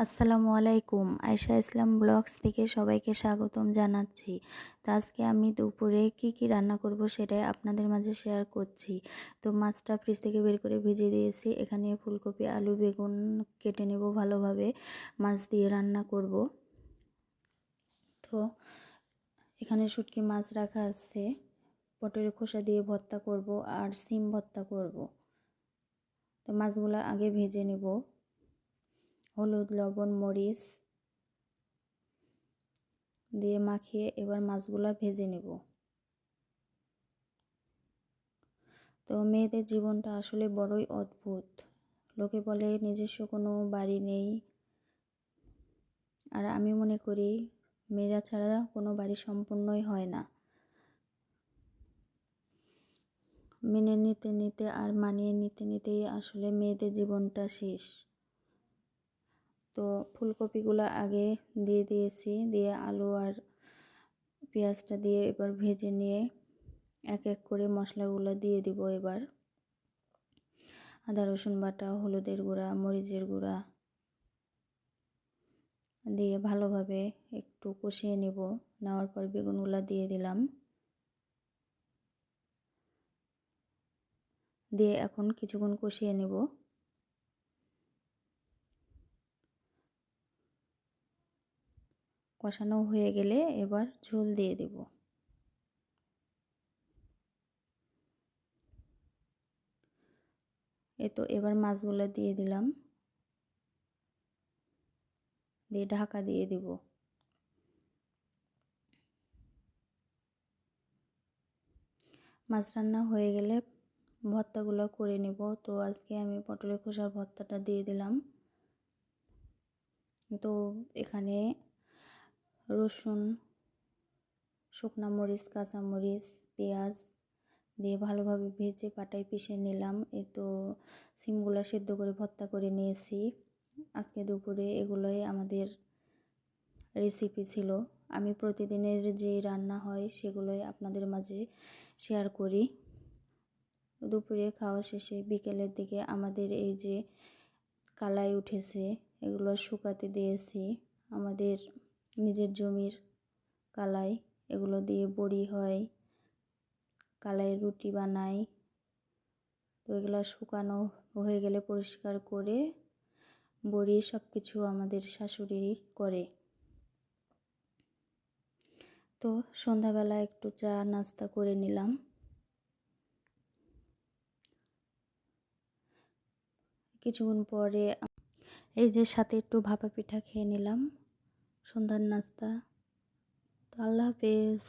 আসসালামু আলাইকুম। আয়েশা ইসলাম ব্লগস থেকে সবাইকে স্বাগতম জানাচ্ছি। তো আজকে আমি দুপুরে কি রান্না করব সেটাই আপনাদের মাঝে শেয়ার করছি। তো মাছটা ফ্রিজ থেকে বের করে ভিজিয়ে দিয়েছি। এখানে ফুলকপি, আলু, বেগুন কেটে নেব ভালোভাবে, মাছ দিয়ে রান্না করব। তো এখানে শুটকি মাছ রাখা আছে, পটলের খোসা দিয়ে ভর্তা করব আর সিম ভর্তা করব। তো মাছগুলো আগে ভেজে নেব, হলুদ, লবণ, মরিচ দিয়ে মাখিয়ে এবার মাছগুলা ভেজে নেব। তো মেয়েদের জীবনটা আসলে বড়ই অদ্ভুত। লোকে বলে নিজস্ব কোনো বাড়ি নেই, আর আমি মনে করি মেয়েরা ছাড়া কোনো বাড়ি সম্পূর্ণই হয় না। মেনে নিতে নিতে আর মানিয়ে নিতে নিতেই আসলে মেয়েদের জীবনটা শেষ। তো ফুলকপিগুলো আগে দিয়ে দিয়েছি, দিয়ে আলু আর পেঁয়াজটা দিয়ে এবার ভেজে নিয়ে এক এক করে মশলাগুলো দিয়ে দিব। এবার আদা রসুন বাটা, হলুদের গুঁড়া, মরিচের গুঁড়া দিয়ে ভালোভাবে একটু কষিয়ে নেব। নেওয়ার পর বেগুনগুলো দিয়ে দিলাম, দিয়ে এখন কিছুক্ষণ কষিয়ে নেব। কষানো হয়ে গেলে এবার ঝোল দিয়ে দেব। তো এবার মাছগুলো দিয়ে দিলাম, দিয়ে ঢাকা দিয়ে দিব। মাছ রান্না হয়ে গেলে ভর্তাগুলো করে নেব। তো আজকে আমি পটলের খোসার ভর্তাটা দিয়ে দিলাম। তো এখানে রসুন, শুকনো মরিচ, কাঁচামরিচ, পেঁয়াজ দিয়ে ভালোভাবে ভেজে পাটায় পিষে নিলাম। তো সিমগুলো সেদ্ধ করে ভর্তা করে নিয়েছি। আজকে দুপুরে এগুলোই আমাদের রেসিপি ছিল। আমি প্রতিদিনের যে রান্না হয় সেগুলোই আপনাদের মাঝে শেয়ার করি। দুপুরে খাওয়া শেষে বিকেলের দিকে আমাদের এই যে কালাই উঠেছে, এগুলো শুকাতে দিয়েছি। আমাদের নিজের জমির কালাই, এগুলো দিয়ে বড়ি হয়, কালাই রুটি বানাই। তো এগুলো শুকানো হয়ে গেলে পরিষ্কার করে বড়ি সব কিছু আমাদের শাশুড়ি করে। তো সন্ধ্যাবেলা একটু চা নাস্তা করে নিলাম। কিছুক্ষণ পরে এই যে সাথে একটু ভাপা পিঠা খেয়ে নিলাম সন্ধ্যার নাস্তা। তো আল্লাহ হাফেজ।